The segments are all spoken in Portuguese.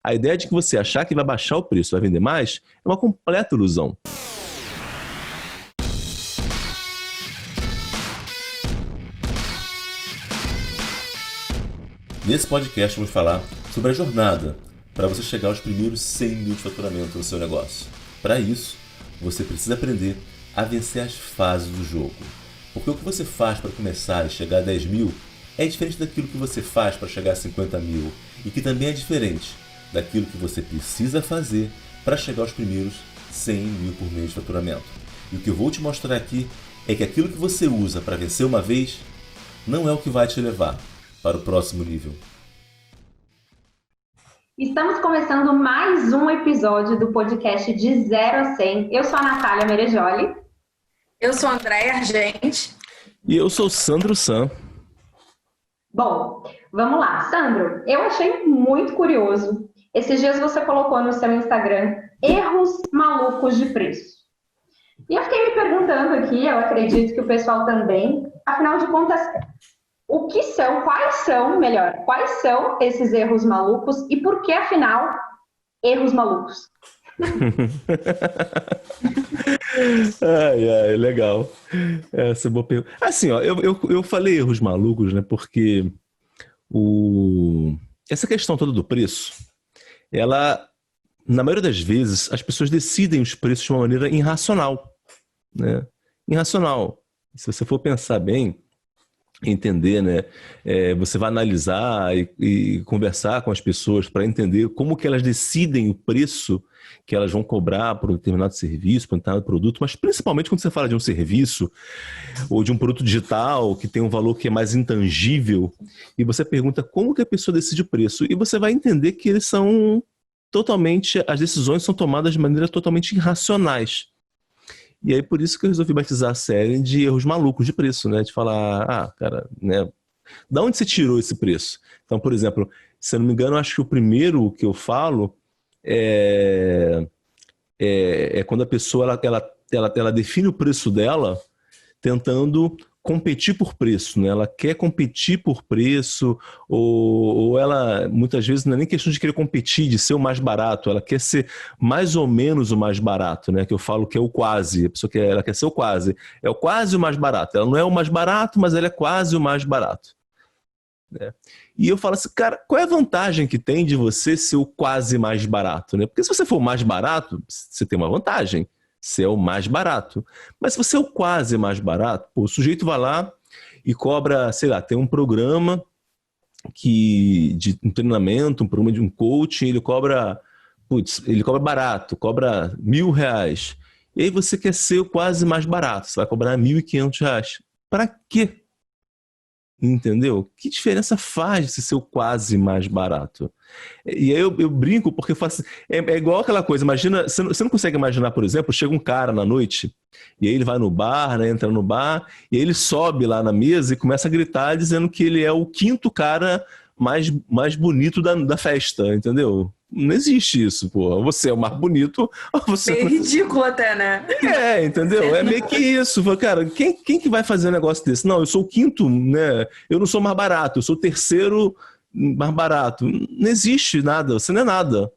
A ideia de que você achar que vai baixar o preço, vai vender mais, é uma completa ilusão. Nesse podcast vamos falar sobre a jornada para você chegar aos primeiros 100 mil de faturamento no seu negócio. Para isso, você precisa aprender a vencer as fases do jogo. Porque o que você faz para começar e chegar a 10 mil é diferente daquilo que você faz para chegar a 50 mil e que também é diferente daquilo que você precisa fazer para chegar aos primeiros 100 mil por mês de faturamento. E o que eu vou te mostrar aqui é que aquilo que você usa para vencer uma vez não é o que vai te levar para o próximo nível. Estamos começando mais um episódio do podcast de 0 a 100. Eu sou a Natália Merejoli. Eu sou a Andréia Argente. E eu sou o Sandro San. Bom, vamos lá. Sandro, eu achei muito curioso. Esses dias você colocou no seu Instagram erros malucos de preço. E eu fiquei me perguntando aqui, eu acredito que o pessoal também, afinal de contas, quais são esses erros malucos e por que, afinal, erros malucos? Ai, legal. Essa é boa pergunta. Assim, ó, eu falei erros malucos, né? Porque essa questão toda do preço, ela, na maioria das vezes, as pessoas decidem os preços de uma maneira irracional, né? Irracional. Se você for pensar bem, entender, né? Você vai analisar e conversar com as pessoas para entender como que elas decidem o preço que elas vão cobrar por um determinado serviço, por um determinado produto, mas principalmente quando você fala de um serviço ou de um produto digital que tem um valor que é mais intangível e você pergunta como que a pessoa decide o preço e você vai entender que eles são as decisões são tomadas de maneira totalmente irracionais. E aí por isso que eu resolvi batizar a série de erros malucos de preço, né? De falar, cara, né? Da onde você tirou esse preço? Então, por exemplo, se eu não me engano, acho que o primeiro que eu falo é quando a pessoa ela define o preço dela tentando competir por preço, né? Ela quer competir por preço, ou ela, muitas vezes, não é nem questão de querer competir, de ser o mais barato, ela quer ser mais ou menos o mais barato, né? Que eu falo que é o quase, a pessoa ela quer ser o quase, é o quase o mais barato, ela não é o mais barato, mas ela é quase o mais barato, né? E eu falo assim, cara, qual é a vantagem que tem de você ser o quase mais barato, né? Porque se você for o mais barato, você tem uma vantagem, você é o mais barato. Mas se você é o quase mais barato, pô, o sujeito vai lá e cobra, sei lá, tem um programa de um treinamento, um programa de um coaching, ele cobra barato, cobra R$1.000. E aí você quer ser o quase mais barato, você vai cobrar R$1.500. Para quê? Entendeu? Que diferença faz se ser o quase mais barato? E aí eu brinco porque eu faço, é igual aquela coisa, imagina, você não consegue imaginar, por exemplo, chega um cara na noite e aí ele vai no bar, né, entra no bar e aí ele sobe lá na mesa e começa a gritar dizendo que ele é o quinto cara mais bonito da festa, entendeu? Não existe isso, pô. Você é o mais bonito. Você... Meio ridículo até, né? Entendeu? É meio que isso. Cara, quem que vai fazer um negócio desse? Não, eu sou o quinto, né? Eu não sou mais barato, eu sou o terceiro mais barato. Não existe nada, você não é nada.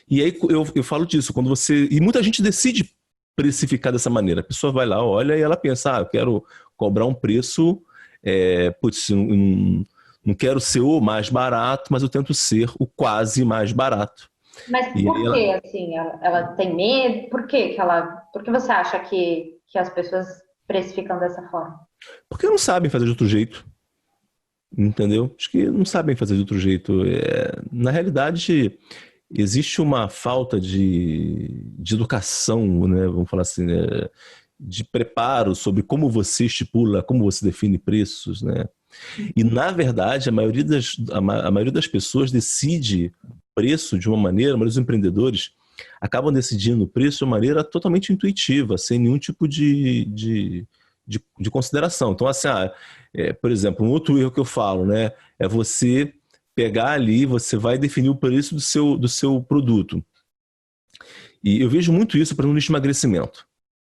E aí eu falo disso, quando você... E muita gente decide precificar dessa maneira. A pessoa vai lá, olha e ela pensa, eu quero cobrar um preço... Não quero ser o mais barato, mas eu tento ser o quase mais barato. Mas por que, assim, ela tem medo? Por que você acha que as pessoas precificam dessa forma? Porque não sabem fazer de outro jeito. Entendeu? Acho que não sabem fazer de outro jeito. Na realidade, existe uma falta de educação, né? Vamos falar assim, né? De preparo sobre como você estipula, como você define preços, né? E, na verdade, a maioria das pessoas decide preço de uma maneira, a maioria dos empreendedores acabam decidindo o preço de uma maneira totalmente intuitiva, sem nenhum tipo de consideração. Então, assim, por exemplo, um outro erro que eu falo, né, é você pegar ali, você vai definir o preço do seu produto. E eu vejo muito isso para um nicho de emagrecimento,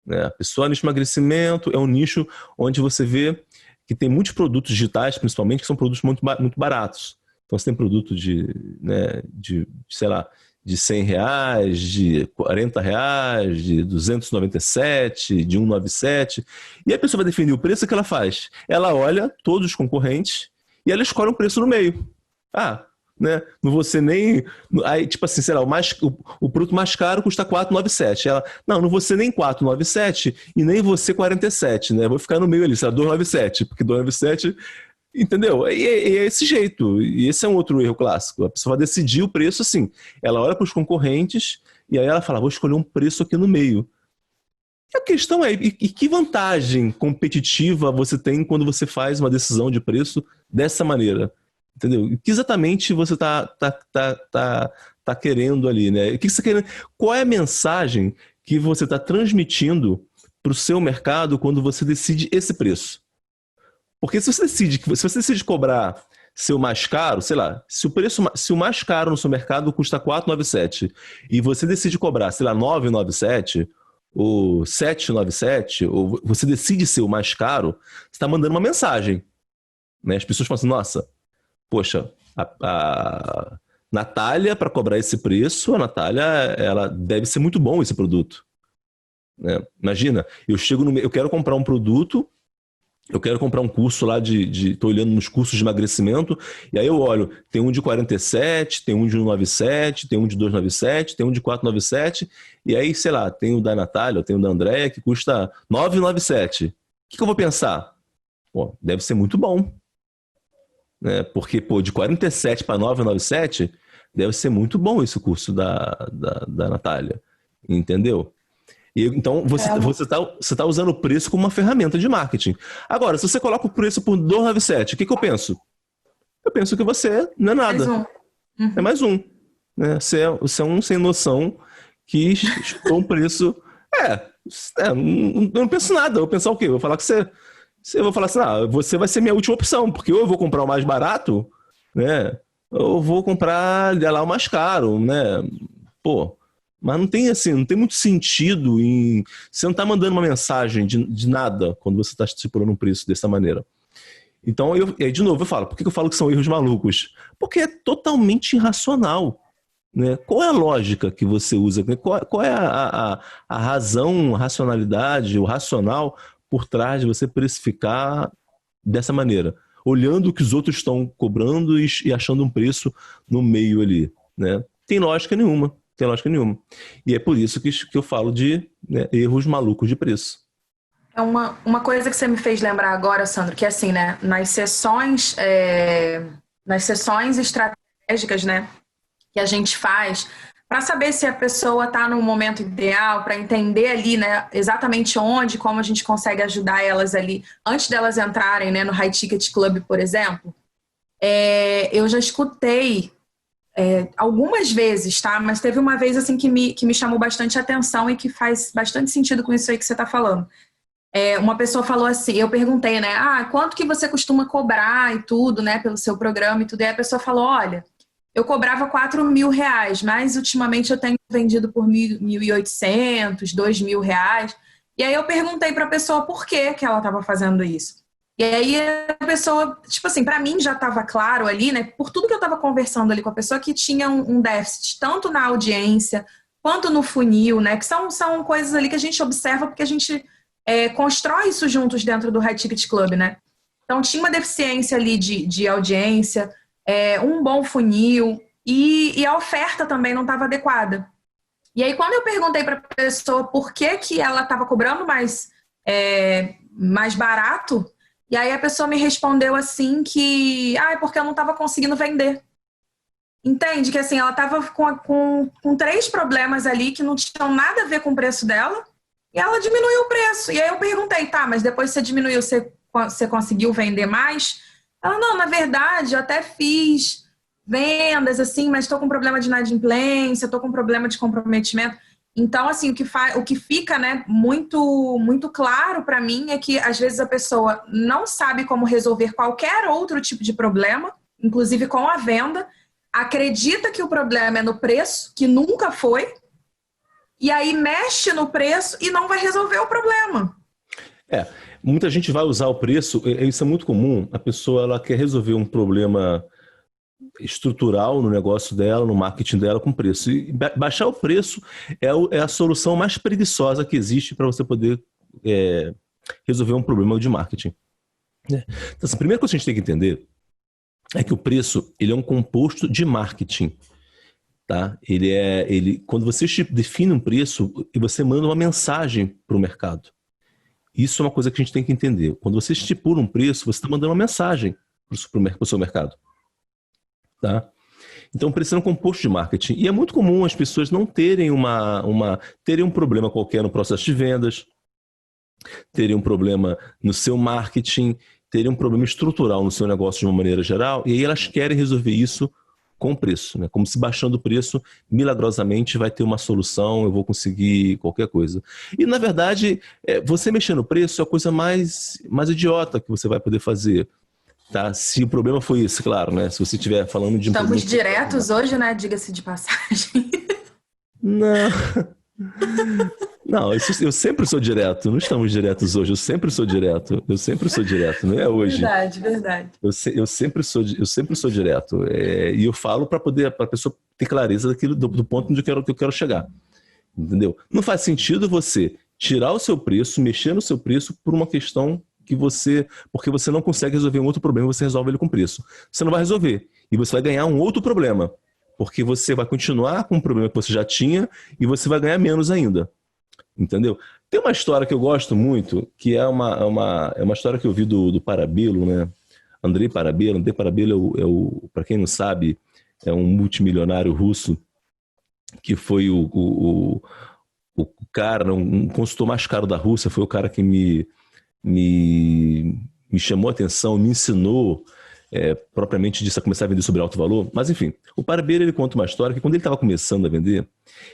né? A pessoa nicho de emagrecimento é um nicho onde você vê que tem muitos produtos digitais, principalmente, que são produtos muito baratos. Então você tem produto sei lá, de R$ 100, de R$ 40, de 297, de 197. E a pessoa vai definir o preço que ela faz. Ela olha todos os concorrentes e ela escolhe um preço no meio. Né? Não vou ser nem... Aí, tipo assim, sei lá, o produto mais caro custa 497. Ela, não vou ser nem 497 e nem vou ser 47, né? Vou ficar no meio ali, sei lá, 297, porque 297... Entendeu? E é esse jeito. E esse é um outro erro clássico. A pessoa vai decidir o preço assim. Ela olha para os concorrentes e aí ela fala, vou escolher um preço aqui no meio. E a questão é, e que vantagem competitiva você tem quando você faz uma decisão de preço dessa maneira? Entendeu? O que exatamente você tá querendo ali, né? O que você quer, qual é a mensagem que você está transmitindo para o seu mercado quando você decide esse preço? Porque se você decide cobrar seu mais caro, sei lá, se o mais caro no seu mercado custa 497 e você decide cobrar, sei lá, 997 ou 797, ou você decide ser o mais caro, você está mandando uma mensagem, né? As pessoas falam assim, nossa, poxa, a Natália, para cobrar esse preço, a Natália, ela deve ser muito bom esse produto, né? Imagina, eu quero comprar um produto, eu quero comprar um curso lá tô olhando nos cursos de emagrecimento, e aí eu olho, tem um de 47, tem um de 197, tem um de 297, tem um de 497, e aí, sei lá, tem o da Natália, tem o da Andréia, que custa 997. O que eu vou pensar? Pô, deve ser muito bom. Né? Porque, pô, de 47 para 997, deve ser muito bom esse curso da Natália. Entendeu? Então, você tá usando o preço como uma ferramenta de marketing. Agora, se você coloca o preço por 297, o que eu penso? Eu penso que você não é nada. Mais um. Uhum. É mais um. Né? Você é um sem noção que chutou um preço... eu não penso nada. Eu vou pensar o quê? Eu vou falar que eu vou falar assim, você vai ser minha última opção, porque ou eu vou comprar o mais barato, né? Ou eu vou comprar lá o mais caro, né? Pô... Mas não tem muito sentido em... Você não está mandando uma mensagem de nada quando você está estipulando um preço dessa maneira. Então, de novo, eu falo, por que eu falo que são erros malucos? Porque é totalmente irracional. Né? Qual é a lógica que você usa? Qual é a razão, a racionalidade, o racional por trás de você precificar dessa maneira? Olhando o que os outros estão cobrando e achando um preço no meio ali. Né? Tem lógica nenhuma. Tem lógica nenhuma. E é por isso que eu falo de erros malucos de preço. É uma coisa que você me fez lembrar agora, Sandro, que é assim, né? Nas sessões estratégicas, né, que a gente faz, para saber se a pessoa está no momento ideal, para entender ali, né, exatamente onde, como a gente consegue ajudar elas ali, antes delas entrarem, né, no High Ticket Club, por exemplo, eu já escutei algumas vezes, tá? Mas teve uma vez assim que me chamou bastante atenção e que faz bastante sentido com isso aí que você está falando. Uma pessoa falou assim, eu perguntei, né? Quanto que você costuma cobrar e tudo, né? Pelo seu programa e tudo. E a pessoa falou, olha, eu cobrava R$ 4.000, mas ultimamente eu tenho vendido por 1.800, R$ 2.000. E aí eu perguntei para a pessoa por que ela estava fazendo isso. E aí a pessoa, tipo assim, para mim já estava claro ali, né, por tudo que eu estava conversando ali com a pessoa, que tinha um déficit tanto na audiência quanto no funil, né, que são coisas ali que a gente observa porque a gente constrói isso juntos dentro do High Ticket Club, né. Então tinha uma deficiência ali de audiência, um bom funil e a oferta também não estava adequada. E aí quando eu perguntei para a pessoa por que ela estava cobrando mais barato, e aí a pessoa me respondeu assim que... é porque eu não estava conseguindo vender. Entende? Que assim, ela estava com 3 problemas ali que não tinham nada a ver com o preço dela. E ela diminuiu o preço. E aí eu perguntei, mas depois que você diminuiu, você conseguiu vender mais? Ela, não, na verdade, eu até fiz vendas, assim, mas estou com problema de inadimplência, estou com problema de comprometimento. Então, assim, o que fica, né, muito, muito claro para mim é que, às vezes, a pessoa não sabe como resolver qualquer outro tipo de problema, inclusive com a venda, acredita que o problema é no preço, que nunca foi, e aí mexe no preço e não vai resolver o problema. Muita gente vai usar o preço, isso é muito comum, a pessoa ela quer resolver um problema estrutural no negócio dela, no marketing dela com preço. E baixar o preço é a solução mais preguiçosa que existe para você poder resolver um problema de marketing. Então, assim, a primeira coisa que a gente tem que entender é que o preço ele é um composto de marketing. Tá? Quando você define um preço, você manda uma mensagem para o mercado. Isso é uma coisa que a gente tem que entender. Quando você estipula um preço, você está mandando uma mensagem para o seu mercado. Tá? Então, o preço é um composto de marketing. E é muito comum as pessoas não terem terem um problema qualquer no processo de vendas, terem um problema no seu marketing, terem um problema estrutural no seu negócio de uma maneira geral, e aí elas querem resolver isso com preço, né? Como se baixando o preço, milagrosamente vai ter uma solução, eu vou conseguir qualquer coisa. E, na verdade, você mexer no preço é a coisa mais idiota que você vai poder fazer. Tá? Se o problema foi esse, claro, né? Se você estiver falando de... Estamos diretos hoje, né? Diga-se de passagem. Não... Não, eu sempre sou direto. Não estamos diretos hoje. Eu sempre sou direto. Não é hoje. Verdade. Eu sempre sou direto. E eu falo para a pessoa ter clareza do ponto onde eu quero chegar. Entendeu? Não faz sentido você tirar o seu preço, mexer no seu preço por uma questão porque você não consegue resolver um outro problema, você resolve ele com preço. Você não vai resolver. E você vai ganhar um outro problema. Porque você vai continuar com um problema que você já tinha e você vai ganhar menos ainda. Entendeu? Tem uma história que eu gosto muito, que é uma história que eu vi do Parabelo, né? Andrei Parabelo para quem não sabe, é um multimilionário russo que foi o cara, um consultor mais caro da Rússia, foi o cara que me chamou a atenção, me ensinou propriamente disso a começar a vender sobre alto valor. Mas enfim, o Parabelo, ele conta uma história que quando ele estava começando a vender,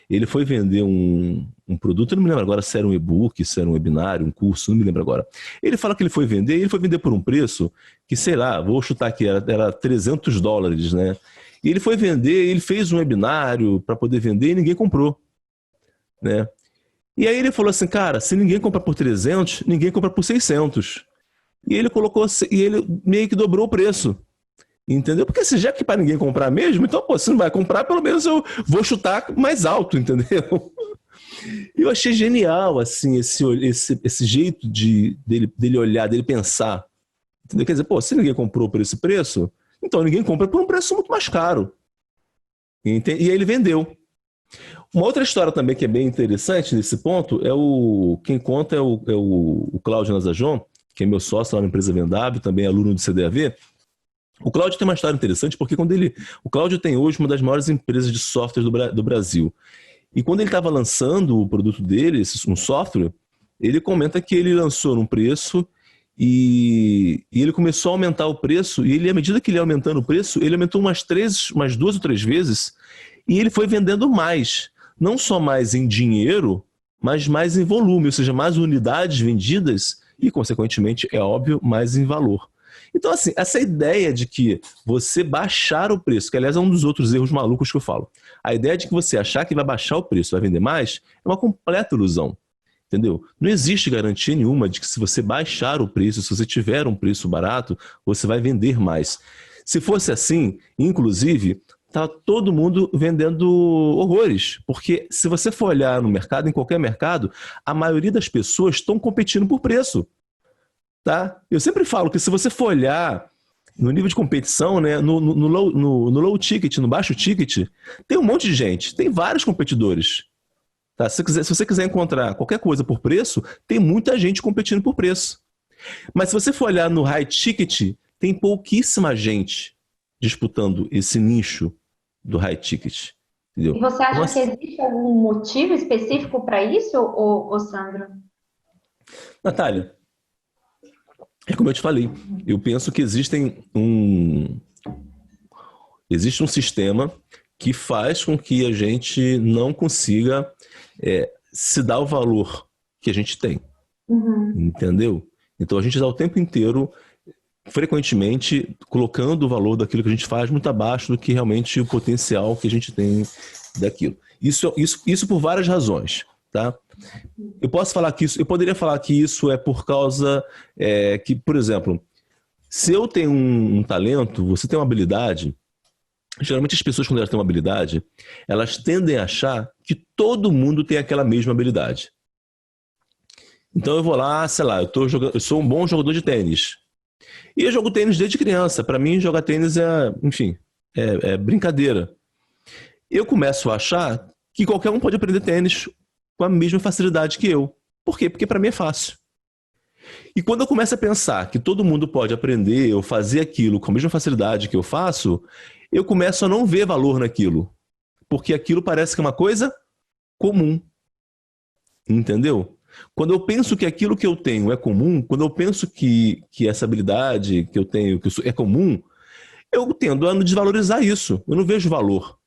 ele foi vender um produto, eu não me lembro agora se era um e-book, se era um webinário, um curso, não me lembro agora. Ele fala que ele foi vender por um preço que, sei lá, vou chutar aqui, era $300, né? E ele foi vender, ele fez um webinário para poder vender e ninguém comprou, né? E aí ele falou assim, cara, se ninguém compra por 300, ninguém compra por 600. E ele meio que dobrou o preço. Entendeu? Porque já que para ninguém comprar mesmo, então, pô, se não vai comprar, pelo menos eu vou chutar mais alto, entendeu? Eu achei genial, assim, esse jeito dele olhar, dele pensar. Entendeu? Quer dizer, pô, se ninguém comprou por esse preço, então ninguém compra por um preço muito mais caro. E aí ele vendeu. Uma outra história também que é bem interessante nesse ponto quem conta é o Cláudio Nazajon, que é meu sócio lá na empresa Vendável, também é aluno do CDAV. O Cláudio tem uma história interessante porque o Cláudio tem hoje uma das maiores empresas de software do Brasil. E quando ele estava lançando o produto dele, um software, ele comenta que ele lançou num preço e ele começou a aumentar o preço e à medida que ele ia aumentando o preço, ele aumentou umas 2 ou 3 vezes e ele foi vendendo mais. Não só mais em dinheiro, mas mais em volume, ou seja, mais unidades vendidas e, consequentemente, é óbvio, mais em valor. Então, assim, essa ideia de que você baixar o preço, que aliás é um dos outros erros malucos que eu falo, a ideia de que você achar que vai baixar o preço, vai vender mais, é uma completa ilusão. Entendeu? Não existe garantia nenhuma de que se você baixar o preço, se você tiver um preço barato, você vai vender mais. Se fosse assim, inclusive, tá todo mundo vendendo horrores. Porque se você for olhar no mercado, em qualquer mercado, a maioria das pessoas estão competindo por preço. Tá? Eu sempre falo que se você for olhar no nível de competição, né, no low ticket, no baixo ticket, tem um monte de gente, tem vários competidores. Tá? Se você quiser encontrar qualquer coisa por preço, tem muita gente competindo por preço. Mas se você for olhar no high ticket, tem pouquíssima gente disputando esse nicho do high ticket. Entendeu? E você acha que existe algum motivo específico para isso, ô Sandro? Natália, é como eu te falei, eu penso que existe um sistema que faz com que a gente não consiga se dar o valor que a gente tem. Entendeu? Então a gente está o tempo inteiro, frequentemente, colocando o valor daquilo que a gente faz muito abaixo do que realmente o potencial que a gente tem daquilo. Isso por várias razões, tá? Eu poderia falar que isso é por causa que, por exemplo, se eu tenho um talento, você tem uma habilidade, Geralmente as pessoas, quando elas têm uma habilidade, elas tendem a achar que todo mundo tem aquela mesma habilidade. Então eu vou lá, sei lá, eu sou um bom jogador de tênis. E eu jogo tênis desde criança. Para mim, jogar tênis enfim, é brincadeira. Eu começo a achar que qualquer um pode aprender tênis com a mesma facilidade que eu. Por quê? Porque para mim é fácil. E quando eu começo a pensar que todo mundo pode aprender ou fazer aquilo com a mesma facilidade que eu faço, eu começo a não ver valor naquilo. Porque aquilo parece que é uma coisa comum. Entendeu? Quando eu penso que aquilo que eu tenho é comum, quando eu penso que essa habilidade que eu tenho é comum, eu tendo a desvalorizar isso. Eu não vejo valor.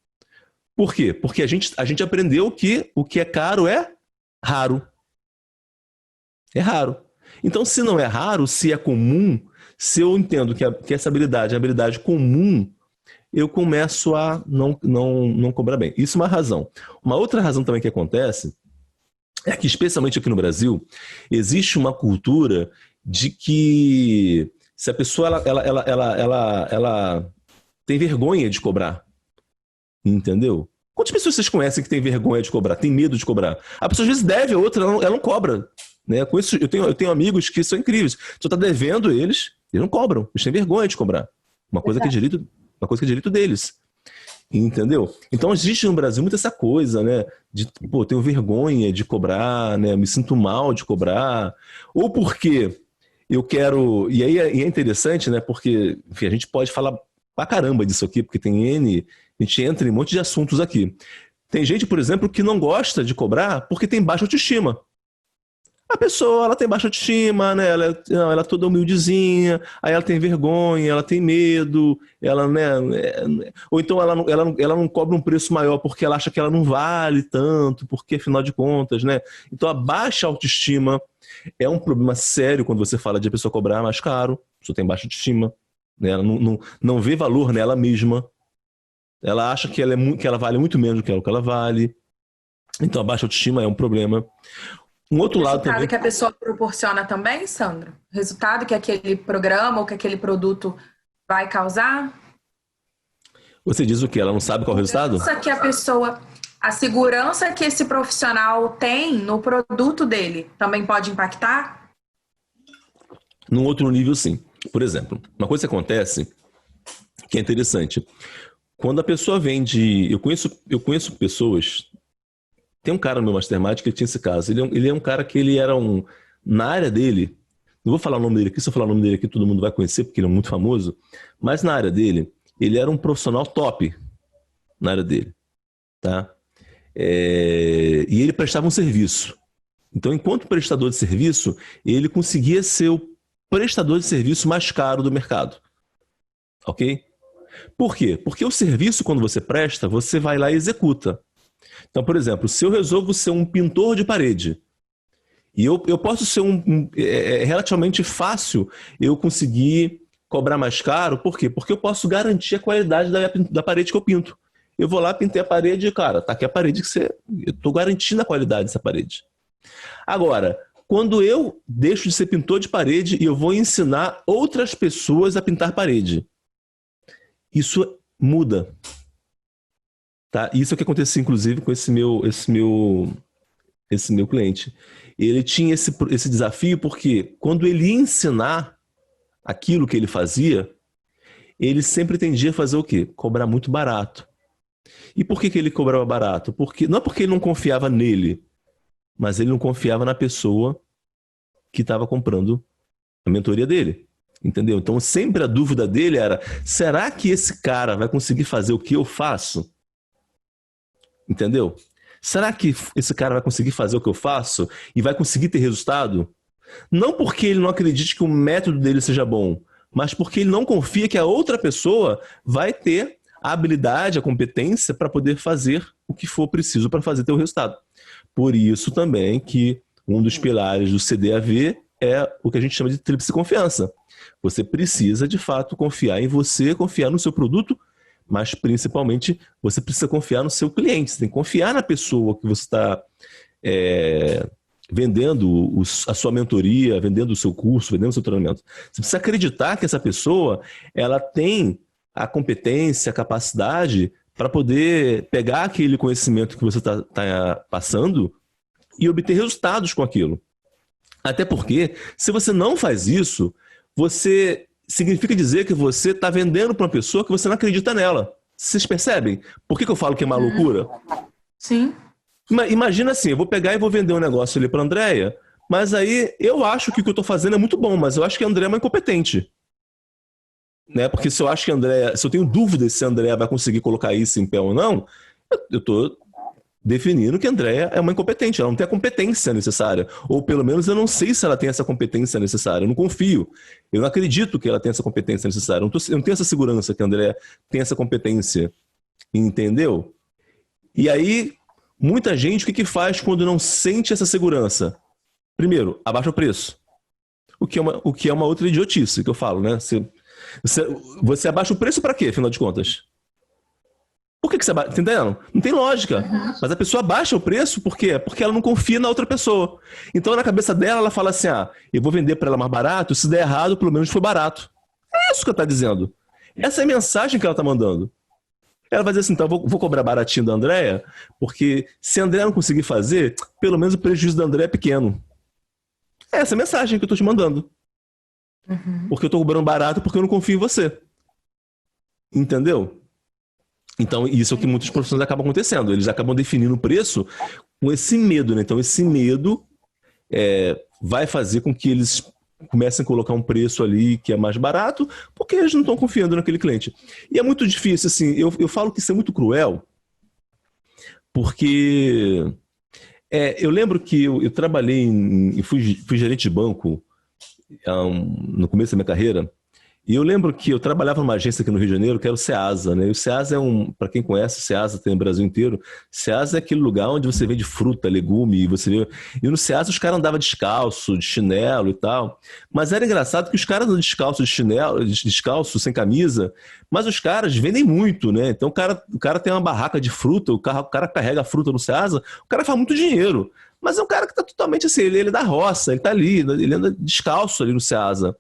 Por quê? Porque a gente aprendeu que o que é caro é raro. É raro. Então, se não é raro, se é comum, se eu entendo que essa habilidade é uma habilidade comum, eu começo a não cobrar bem. Isso é uma razão. Uma outra razão também que acontece é que, especialmente aqui no Brasil, existe uma cultura de que se a pessoa ela tem vergonha de cobrar. Entendeu? Quantas pessoas vocês conhecem que tem vergonha de cobrar, tem medo de cobrar? A pessoa às vezes deve, a outra ela não cobra. Né? Com isso, eu tenho amigos que são incríveis. Se eu tá devendo eles não cobram. Eles têm vergonha de cobrar. Uma coisa que é direito deles. Entendeu? Então existe no Brasil muito essa coisa, né? De, pô, eu tenho vergonha de cobrar, né? Eu me sinto mal de cobrar. Ou porque eu quero... E aí é interessante, né? Porque, enfim, a gente pode falar pra caramba disso aqui, porque tem N... A gente entra em um monte de assuntos aqui. Tem gente, por exemplo, que não gosta de cobrar porque tem baixa autoestima. A pessoa, ela tem baixa autoestima, né? Ela é toda humildezinha, aí ela tem vergonha, ela tem medo, ela, né? Ou então ela não cobra um preço maior porque ela acha que ela não vale tanto, porque afinal de contas, né? Então a baixa autoestima é um problema sério quando você fala de a pessoa cobrar mais caro, a pessoa tem baixa autoestima, né? Ela não vê valor nela mesma. Ela acha que ela vale muito menos do que ela vale. Então a baixa autoestima é um problema. Um outro lado também... O resultado que a pessoa proporciona também, Sandro? O resultado que aquele programa ou que aquele produto vai causar? Você diz o quê? Ela não sabe qual é o resultado? A segurança que esse profissional tem no produto dele também pode impactar? Num outro nível, sim. Por exemplo, uma coisa que acontece que é interessante. Quando a pessoa vende... Eu conheço pessoas... Tem um cara no meu Mastermind que tinha esse caso. Ele é um cara que ele era na área dele... Não vou falar o nome dele aqui, se eu falar o nome dele aqui todo mundo vai conhecer, porque ele é muito famoso. Mas na área dele, ele era um profissional top na área dele. Tá? E ele prestava um serviço. Então, enquanto prestador de serviço, ele conseguia ser o prestador de serviço mais caro do mercado. Ok? Por quê? Porque o serviço, quando você presta, você vai lá e executa. Então, por exemplo, se eu resolvo ser um pintor de parede, e eu posso ser relativamente fácil eu conseguir cobrar mais caro, por quê? Porque eu posso garantir a qualidade da parede que eu pinto. Eu vou lá, pintei a parede, cara, tá aqui a parede eu tô garantindo a qualidade dessa parede. Agora, quando eu deixo de ser pintor de parede e eu vou ensinar outras pessoas a pintar parede, isso muda. Tá? Isso é o que aconteceu, inclusive, com esse meu cliente. Ele tinha esse desafio porque quando ele ia ensinar aquilo que ele fazia, ele sempre tendia a fazer o quê? Cobrar muito barato. E por que ele cobrava barato? Não é porque ele não confiava nele, mas ele não confiava na pessoa que estava comprando a mentoria dele. Entendeu? Então sempre a dúvida dele era: será que esse cara vai conseguir fazer o que eu faço? Entendeu? Será que esse cara vai conseguir fazer o que eu faço e vai conseguir ter resultado? Não porque ele não acredite que o método dele seja bom, mas porque ele não confia que a outra pessoa vai ter a habilidade, a competência para poder fazer o que for preciso para fazer ter o resultado. Por isso também que um dos pilares do CDAV é o que a gente chama de tríplice confiança. Você precisa, de fato, confiar em você, confiar no seu produto, mas principalmente você precisa confiar no seu cliente. Você tem que confiar na pessoa que você está vendendo a sua mentoria, vendendo o seu curso, vendendo o seu treinamento. Você precisa acreditar que essa pessoa ela tem a competência, a capacidade para poder pegar aquele conhecimento que você está passando e obter resultados com aquilo. Até porque, se você não faz isso, você significa dizer que você está vendendo para uma pessoa que você não acredita nela. Vocês percebem? Por que eu falo que é uma loucura? Sim. Imagina assim, eu vou pegar e vou vender um negócio ali para a Andréia, mas aí eu acho que o que eu estou fazendo é muito bom, mas eu acho que a Andréia é uma incompetente. Né? Porque se eu acho que a Andréia, se eu tenho dúvidas se a Andréia vai conseguir colocar isso em pé ou não, eu estou definindo que a Andréia é uma incompetente, ela não tem a competência necessária. Ou pelo menos eu não sei se ela tem essa competência necessária, eu não confio. Eu não acredito que ela tenha essa competência necessária. Eu não tenho essa segurança que a Andréia tem essa competência. Entendeu? E aí, muita gente, o que faz quando não sente essa segurança? Primeiro, abaixa o preço. O que é uma outra idiotice que eu falo, né? Você abaixa o preço para quê, afinal de contas? Por que você abaixa? Tá entendendo? Não tem lógica. Mas a pessoa abaixa o preço por quê? Porque ela não confia na outra pessoa. Então, na cabeça dela, ela fala assim, eu vou vender para ela mais barato, se der errado, pelo menos foi barato. É isso que ela está dizendo. Essa é a mensagem que ela está mandando. Ela vai dizer assim, então vou cobrar baratinho da Andréia, porque se a Andréia não conseguir fazer, pelo menos o prejuízo da Andréia é pequeno. Essa é a mensagem que eu estou te mandando. Porque eu estou cobrando barato porque eu não confio em você. Entendeu? Então, isso é o que muitos profissionais acabam acontecendo. Eles acabam definindo o preço com esse medo, né? Então, esse medo vai fazer com que eles comecem a colocar um preço ali que é mais barato, porque eles não estão confiando naquele cliente. E é muito difícil, assim, eu falo que isso é muito cruel, porque eu lembro que eu trabalhei e fui gerente de banco no começo da minha carreira. E eu lembro que eu trabalhava numa agência aqui no Rio de Janeiro, que era o Ceasa, né? E o Ceasa para quem conhece, o Ceasa tem no Brasil inteiro. Ceasa é aquele lugar onde você vende fruta, legume, e no Ceasa os caras andavam descalço, de chinelo e tal. Mas era engraçado que os caras andam descalço, de chinelo, descalço, sem camisa, mas os caras vendem muito, né? Então o cara tem uma barraca de fruta, o cara carrega a fruta no Ceasa, o cara faz muito dinheiro. Mas é um cara que tá totalmente assim, ele é da roça, ele tá ali, ele anda descalço ali no Ceasa.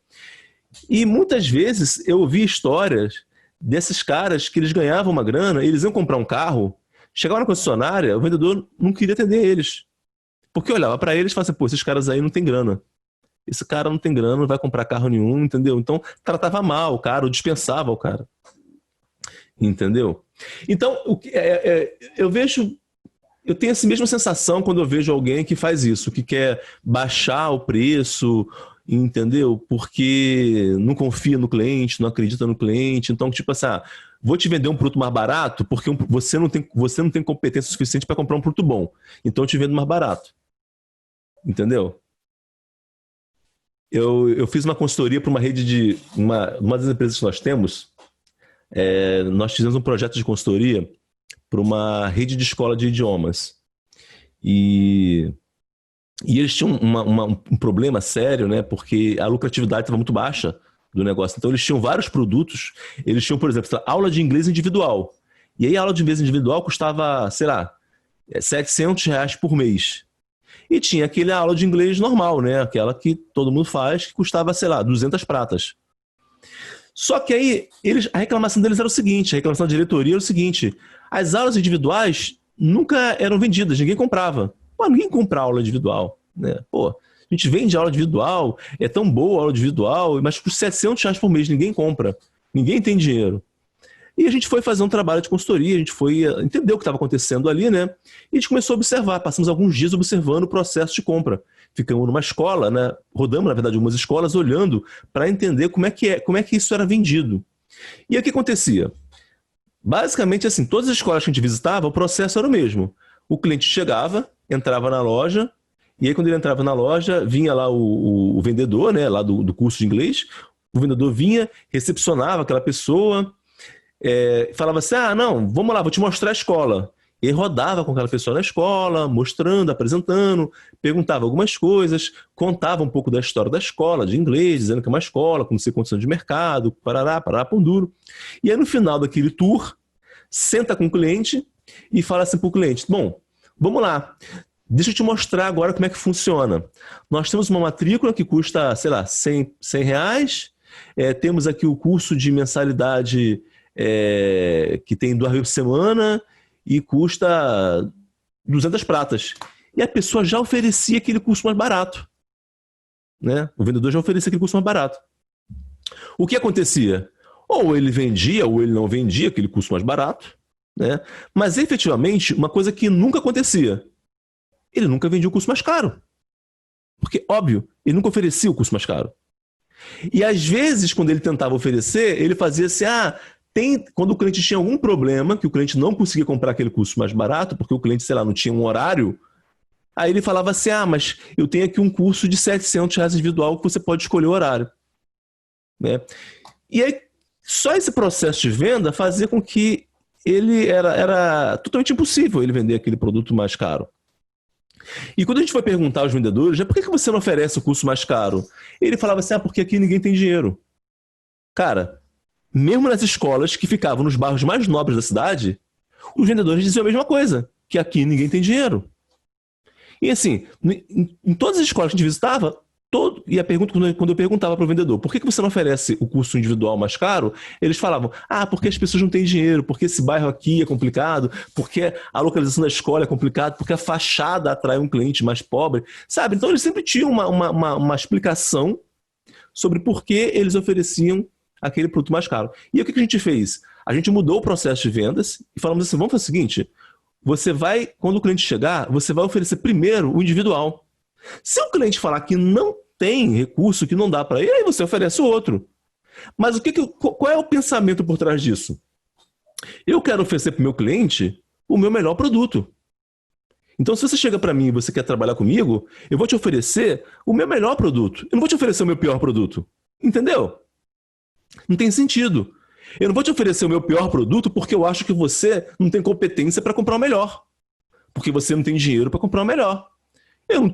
E muitas vezes eu ouvi histórias desses caras que eles ganhavam uma grana, eles iam comprar um carro, chegavam na concessionária, o vendedor não queria atender eles. Porque olhava para eles e falava assim, pô, esses caras aí não tem grana. Esse cara não tem grana, não vai comprar carro nenhum, entendeu? Então tratava mal o cara, ou dispensava o cara. Entendeu? Então, eu tenho essa mesma sensação quando eu vejo alguém que faz isso, que quer baixar o preço, entendeu? Porque não confia no cliente, não acredita no cliente. Então, tipo assim, vou te vender um produto mais barato porque você não tem competência suficiente para comprar um produto bom. Então, eu te vendo mais barato. Entendeu? Eu fiz uma consultoria para uma rede de... Uma das empresas que nós temos, nós fizemos um projeto de consultoria para uma rede de escola de idiomas. E eles tinham um problema sério, né? Porque a lucratividade estava muito baixa do negócio. Então, eles tinham vários produtos. Eles tinham, por exemplo, aula de inglês individual. E aí, a aula de inglês individual custava, sei lá, R$700 por mês. E tinha aquela aula de inglês normal, né? Aquela que todo mundo faz, que custava, sei lá, 200 pratas. Só que aí, a reclamação deles era o seguinte, a reclamação da diretoria era o seguinte, as aulas individuais nunca eram vendidas, ninguém comprava. Pô, ninguém compra aula individual, né? Pô, a gente vende aula individual, é tão boa a aula individual, mas por R$700 por mês ninguém compra, ninguém tem dinheiro. E a gente foi fazer um trabalho de consultoria, a gente foi entender o que estava acontecendo ali, né? E a gente começou a observar, passamos alguns dias observando o processo de compra. Ficamos numa escola, né? Rodamos, na verdade, algumas escolas, olhando para entender como é que isso era vendido. E aí o que acontecia? Basicamente, assim, todas as escolas que a gente visitava, o processo era o mesmo. O cliente chegava, entrava na loja, e aí quando ele entrava na loja, vinha lá o vendedor, né, lá do curso de inglês, o vendedor vinha, recepcionava aquela pessoa, falava assim, não, vamos lá, vou te mostrar a escola. E aí rodava com aquela pessoa na escola, mostrando, apresentando, perguntava algumas coisas, contava um pouco da história da escola, de inglês, dizendo que é uma escola, com condição de mercado, parará, pão duro. E aí no final daquele tour, senta com o cliente e fala assim para o cliente, bom, vamos lá, deixa eu te mostrar agora como é que funciona. Nós temos uma matrícula que custa, sei lá, R$100, temos aqui o curso de mensalidade que tem 2 vezes por semana e custa 200 pratas. E a pessoa já oferecia aquele curso mais barato. Né? O vendedor já oferecia aquele curso mais barato. O que acontecia? Ou ele vendia ou ele não vendia aquele curso mais barato, né? Mas efetivamente, uma coisa que nunca acontecia, ele nunca vendia o curso mais caro. Porque, óbvio, ele nunca oferecia o curso mais caro. E às vezes, quando ele tentava oferecer, ele fazia assim, quando o cliente tinha algum problema, que o cliente não conseguia comprar aquele curso mais barato, porque o cliente, sei lá, não tinha um horário, aí ele falava assim, mas eu tenho aqui um curso de R$700 individual que você pode escolher o horário. Né? E aí, só esse processo de venda fazia com que ele era totalmente impossível ele vender aquele produto mais caro. E quando a gente foi perguntar aos vendedores, por que você não oferece o curso mais caro? Ele falava assim, porque aqui ninguém tem dinheiro. Cara, mesmo nas escolas que ficavam nos bairros mais nobres da cidade, os vendedores diziam a mesma coisa, que aqui ninguém tem dinheiro. E assim, em todas as escolas que a gente visitava, e a pergunta, quando eu perguntava para o vendedor, por que você não oferece o curso individual mais caro? Eles falavam, porque as pessoas não têm dinheiro, porque esse bairro aqui é complicado, porque a localização da escola é complicada, porque a fachada atrai um cliente mais pobre, sabe? Então eles sempre tinham uma explicação sobre por que eles ofereciam aquele produto mais caro. E o que a gente fez? A gente mudou o processo de vendas e falamos assim, vamos fazer o seguinte, quando o cliente chegar, você vai oferecer primeiro o individual. Se o cliente falar que não tem recurso, que não dá para ele, aí você oferece o outro. Mas qual é o pensamento por trás disso? Eu quero oferecer para o meu cliente o meu melhor produto. Então, se você chega para mim e você quer trabalhar comigo, eu vou te oferecer o meu melhor produto. Eu não vou te oferecer o meu pior produto. Entendeu? Não tem sentido. Eu não vou te oferecer o meu pior produto porque eu acho que você não tem competência para comprar o melhor. Porque você não tem dinheiro para comprar o melhor. Eu não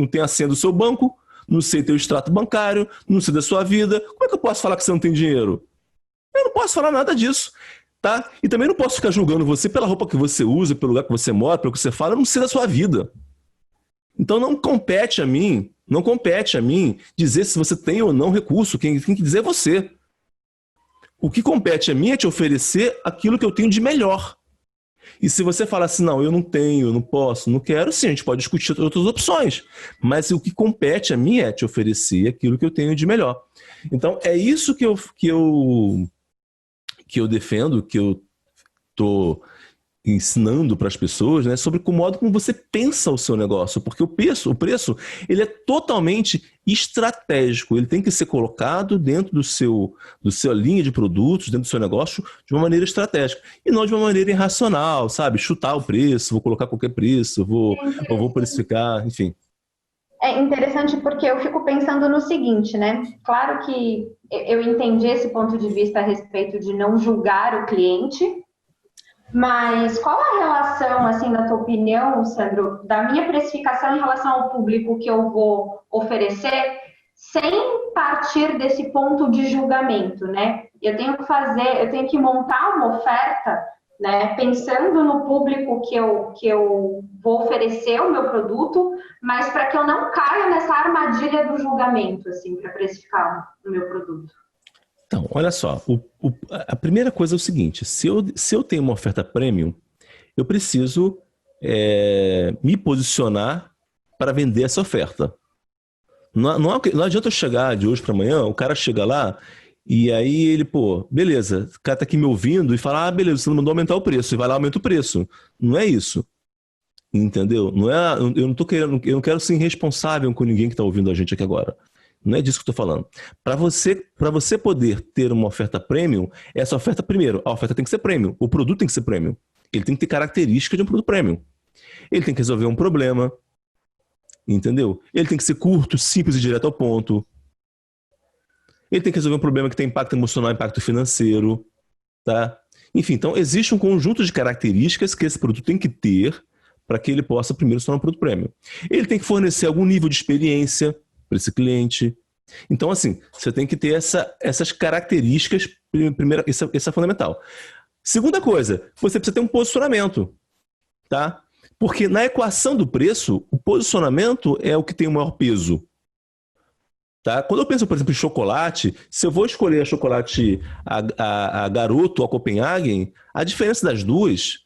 tenho a senha do seu banco, não sei teu extrato bancário, não sei da sua vida. Como é que eu posso falar que você não tem dinheiro? Eu não posso falar nada disso, tá? E também não posso ficar julgando você pela roupa que você usa, pelo lugar que você mora, pelo que você fala. Eu não sei da sua vida. Então não compete a mim dizer se você tem ou não recurso. Quem tem que dizer é você. O que compete a mim é te oferecer aquilo que eu tenho de melhor. E se você falar assim, não, eu não tenho, eu não posso, não quero, sim, a gente pode discutir outras opções. Mas o que compete a mim é te oferecer aquilo que eu tenho de melhor. Então, é isso que eu defendo, que eu estou ensinando para as pessoas, né, sobre o modo como você pensa o seu negócio. Porque o preço ele é totalmente estratégico. Ele tem que ser colocado dentro do sua linha de produtos, dentro do seu negócio, de uma maneira estratégica. E não de uma maneira irracional, sabe? Chutar o preço, vou colocar qualquer preço, eu vou precificar, enfim. É interessante porque eu fico pensando no seguinte, né? Claro que eu entendi esse ponto de vista a respeito de não julgar o cliente, mas qual a relação, assim, na tua opinião, Sandro, da minha precificação em relação ao público que eu vou oferecer, sem partir desse ponto de julgamento, né? Eu tenho que montar uma oferta, né, pensando no público que eu vou oferecer o meu produto, mas para que eu não caia nessa armadilha do julgamento, assim, para precificar o meu produto. Então, olha só, a primeira coisa é o seguinte, se eu tenho uma oferta premium, eu preciso me posicionar para vender essa oferta. Não adianta eu chegar de hoje para amanhã, o cara chega lá e aí ele, beleza, o cara tá aqui me ouvindo e fala, beleza, você não mandou aumentar o preço, e vai lá e aumenta o preço. Não é isso. Entendeu? Eu não quero ser irresponsável com ninguém que está ouvindo a gente aqui agora. Não é disso que eu estou falando. Para você poder ter uma oferta premium, essa oferta, primeiro, a oferta tem que ser premium. O produto tem que ser premium. Ele tem que ter característica de um produto premium. Ele tem que resolver um problema. Entendeu? Ele tem que ser curto, simples e direto ao ponto. Ele tem que resolver um problema que tem impacto emocional, impacto financeiro. Tá? Enfim, então existe um conjunto de características que esse produto tem que ter para que ele possa primeiro se tornar um produto premium. Ele tem que fornecer algum nível de experiência para esse cliente. Então, assim, você tem que ter essas características, primeiro, isso é fundamental. Segunda coisa, você precisa ter um posicionamento, tá? Porque na equação do preço, o posicionamento é o que tem o maior peso. Tá? Quando eu penso, por exemplo, em chocolate, se eu vou escolher a chocolate a Garoto ou a Copenhagen, a diferença das duas,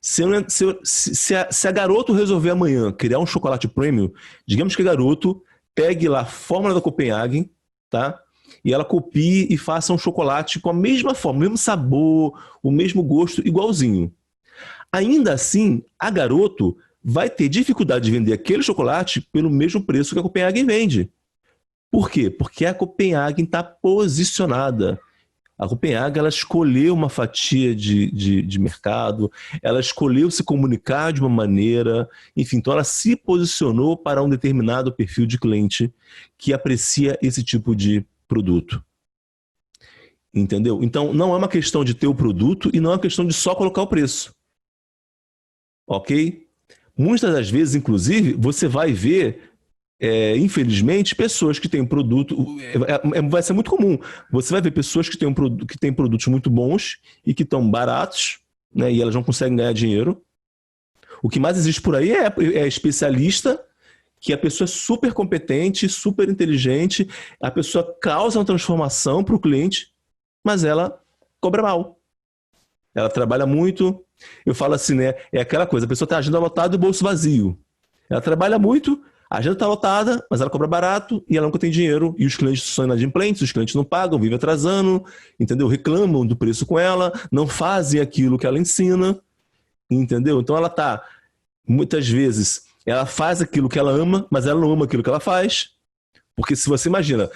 se a Garoto resolver amanhã criar um chocolate premium, digamos que a Garoto pegue lá a fórmula da Copenhagen, tá? E ela copie e faça um chocolate com a mesma forma, o mesmo sabor, o mesmo gosto, igualzinho. Ainda assim, a Garoto vai ter dificuldade de vender aquele chocolate pelo mesmo preço que a Copenhagen vende. Por quê? Porque a Copenhagen está posicionada. A Copenhagen, ela escolheu uma fatia de mercado, ela escolheu se comunicar de uma maneira, enfim, então ela se posicionou para um determinado perfil de cliente que aprecia esse tipo de produto. Entendeu? Então, não é uma questão de ter o produto e não é uma questão de só colocar o preço. Ok? Muitas das vezes, inclusive, você vai ver, infelizmente, pessoas que têm produto... vai ser muito comum. Você vai ver pessoas que têm produtos muito bons e que estão baratos, né, e elas não conseguem ganhar dinheiro. O que mais existe por aí é especialista, que a pessoa é super competente, super inteligente, a pessoa causa uma transformação para o cliente, mas ela cobra mal. Ela trabalha muito. Eu falo assim, né? É aquela coisa, a pessoa tem a agenda lotada e o bolso vazio. Ela trabalha muito, a agenda está lotada, mas ela cobra barato e ela nunca tem dinheiro. E os clientes são inadimplentes, os clientes não pagam, vivem atrasando, entendeu? Reclamam do preço com ela, não fazem aquilo que ela ensina, entendeu? Então ela está, muitas vezes, ela faz aquilo que ela ama, mas ela não ama aquilo que ela faz. Porque se você imagina,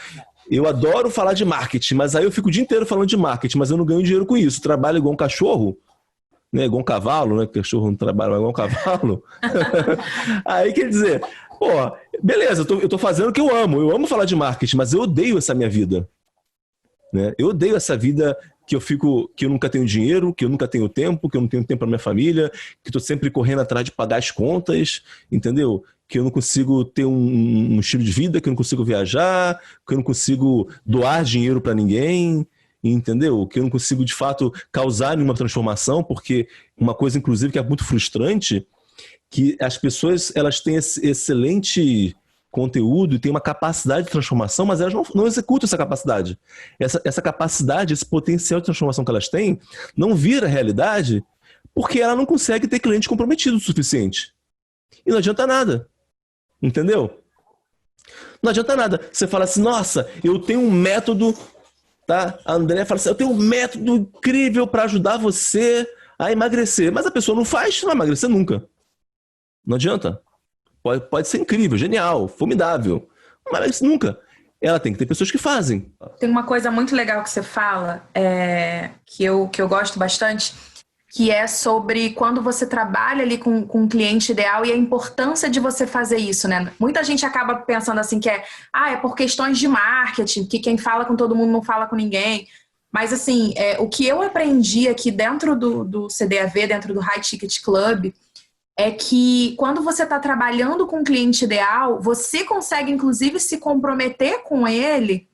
eu adoro falar de marketing, mas aí eu fico o dia inteiro falando de marketing, mas eu não ganho dinheiro com isso. Trabalho igual um cachorro, né? Igual um cavalo, né? Cachorro não trabalha igual um cavalo. Aí quer dizer, pô, beleza, eu tô fazendo o que eu amo falar de marketing, mas eu odeio essa minha vida. Né? Eu odeio essa vida que eu nunca tenho dinheiro, que eu nunca tenho tempo, que eu não tenho tempo para minha família, que estou sempre correndo atrás de pagar as contas, entendeu? Que eu não consigo ter um estilo de vida, que eu não consigo viajar, que eu não consigo doar dinheiro para ninguém, entendeu? Que eu não consigo, de fato, causar nenhuma transformação, porque uma coisa, inclusive, que é muito frustrante, que as pessoas elas têm esse excelente conteúdo e têm uma capacidade de transformação, mas elas não executam essa capacidade. Essa capacidade, esse potencial de transformação que elas têm, não vira realidade porque ela não consegue ter cliente comprometido o suficiente. E não adianta nada. Entendeu? Não adianta nada. Você fala assim, nossa, eu tenho um método, tá? A Andréa fala assim, eu tenho um método incrível para ajudar você a emagrecer. Mas a pessoa não faz, não vai emagrecer nunca. Não adianta. Pode ser incrível, genial, formidável. Mas nunca. Ela tem que ter pessoas que fazem. Tem uma coisa muito legal que você fala, que eu gosto bastante, que é sobre quando você trabalha ali com um cliente ideal e a importância de você fazer isso, né? Muita gente acaba pensando assim que é por questões de marketing, que quem fala com todo mundo não fala com ninguém. Mas assim, o que eu aprendi aqui dentro do CDAV, dentro do High Ticket Club, é que quando você está trabalhando com um cliente ideal, você consegue inclusive se comprometer com ele,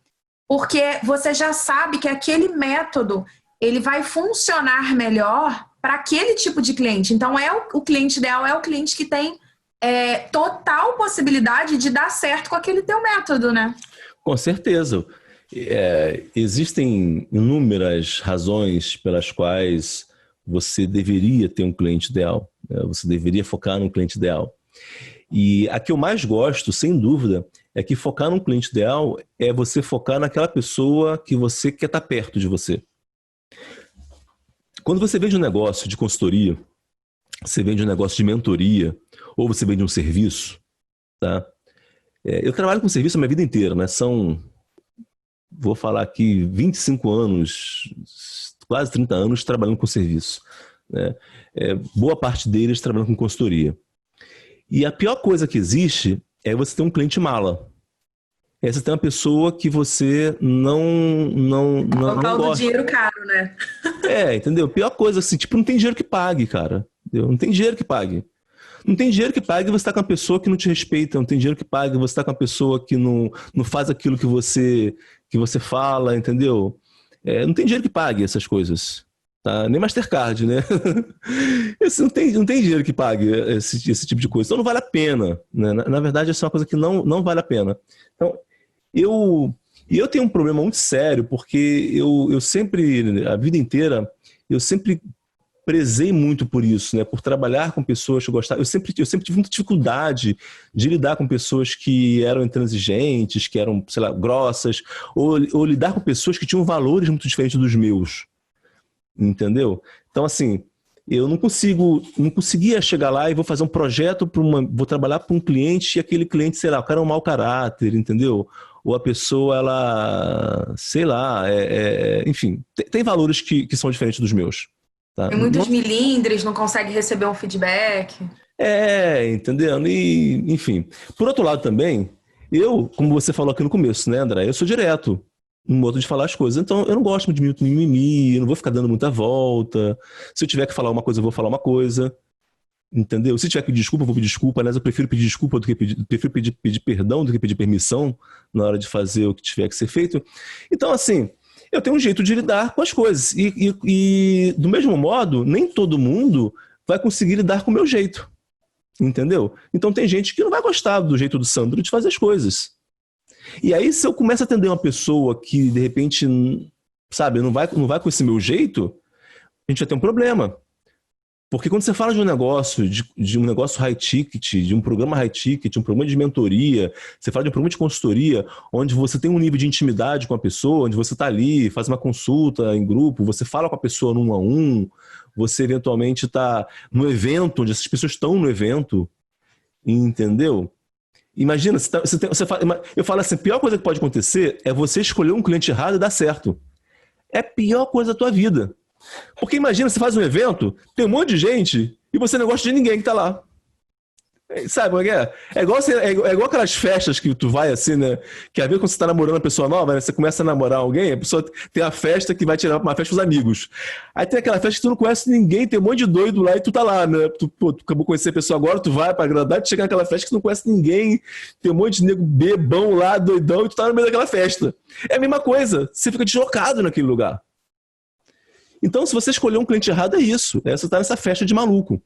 porque você já sabe que aquele método ele vai funcionar melhor para aquele tipo de cliente. Então, o cliente ideal é o cliente que tem total possibilidade de dar certo com aquele teu método, né? Com certeza. Existem inúmeras razões pelas quais você deveria ter um cliente ideal. Né? Você deveria focar num cliente ideal. E a que eu mais gosto, sem dúvida, é que focar num cliente ideal é você focar naquela pessoa que você quer estar perto de você. Quando você vende um negócio de consultoria, você vende um negócio de mentoria, ou você vende um serviço, tá? Eu trabalho com serviço a minha vida inteira, né? Vou falar aqui, 25 anos, quase 30 anos trabalhando com serviço. Né? Boa parte deles trabalhando com consultoria. E a pior coisa que existe é você ter um cliente mala. Você tem uma pessoa que você não gosta. Do dinheiro caro, né? Entendeu? Pior coisa assim, tipo, não tem dinheiro que pague, cara. Entendeu? Não tem dinheiro que pague. Não tem dinheiro que pague você tá com uma pessoa que não te respeita, não tem dinheiro que pague você tá com uma pessoa que não faz aquilo que você fala, entendeu? Não tem dinheiro que pague essas coisas. Tá? Nem Mastercard, né? não tem dinheiro que pague esse tipo de coisa. Então não vale a pena. Né? Na verdade, essa é uma coisa que não vale a pena. Então, E eu tenho um problema muito sério, porque eu sempre, a vida inteira, eu sempre prezei muito por isso, né? Por trabalhar com pessoas que eu gostava. Eu sempre tive muita dificuldade de lidar com pessoas que eram intransigentes, que eram, sei lá, grossas, ou lidar com pessoas que tinham valores muito diferentes dos meus. Entendeu? Então, assim, eu não conseguia chegar lá e vou fazer um projeto vou trabalhar para um cliente e aquele cliente, sei lá, o cara é um mau caráter, entendeu? Ou a pessoa, ela, sei lá, enfim, tem valores que são diferentes dos meus. Tá? Tem muitos milindres, não consegue receber um feedback. Entendeu? E, enfim. Por outro lado também, como você falou aqui no começo, né, André? Eu sou direto no modo de falar as coisas. Então, eu não gosto de mimimi, eu não vou ficar dando muita volta. Se eu tiver que falar uma coisa, eu vou falar uma coisa. Entendeu? Se tiver que pedir desculpa, eu vou pedir desculpa. Aliás, eu prefiro pedir desculpa do que pedir perdão do que pedir permissão na hora de fazer o que tiver que ser feito. Então, assim, eu tenho um jeito de lidar com as coisas. E do mesmo modo, nem todo mundo vai conseguir lidar com o meu jeito. Entendeu? Então tem gente que não vai gostar do jeito do Sandro de fazer as coisas. E aí, se eu começo a atender uma pessoa que, de repente, sabe, não vai com esse meu jeito, a gente vai ter um problema. Porque quando você fala de um negócio, de um negócio high ticket, de um programa high ticket, um programa de mentoria, você fala de um programa de consultoria, onde você tem um nível de intimidade com a pessoa, onde você está ali, faz uma consulta em grupo, você fala com a pessoa no 1 a 1, você eventualmente está no evento, onde essas pessoas estão no evento, entendeu? Imagina, eu falo assim, a pior coisa que pode acontecer é você escolher um cliente errado e dar certo. É a pior coisa da tua vida. Porque imagina, você faz um evento, tem um monte de gente e você não gosta de ninguém que tá lá. Sabe como é que é? É igual aquelas festas que tu vai assim, né? Que às vezes quando você tá namorando uma pessoa nova, né? Você começa a namorar alguém, a pessoa tem a festa que vai tirar uma festa com os amigos. Aí tem aquela festa que tu não conhece ninguém, tem um monte de doido lá e tu tá lá, né? Tu acabou de conhecer a pessoa agora, tu vai pra agradar, tu chega naquela festa que tu não conhece ninguém, tem um monte de nego bebão lá, doidão, e tu tá no meio daquela festa. É a mesma coisa, você fica deslocado naquele lugar. Então, se você escolher um cliente errado, é isso. Você tá nessa festa de maluco.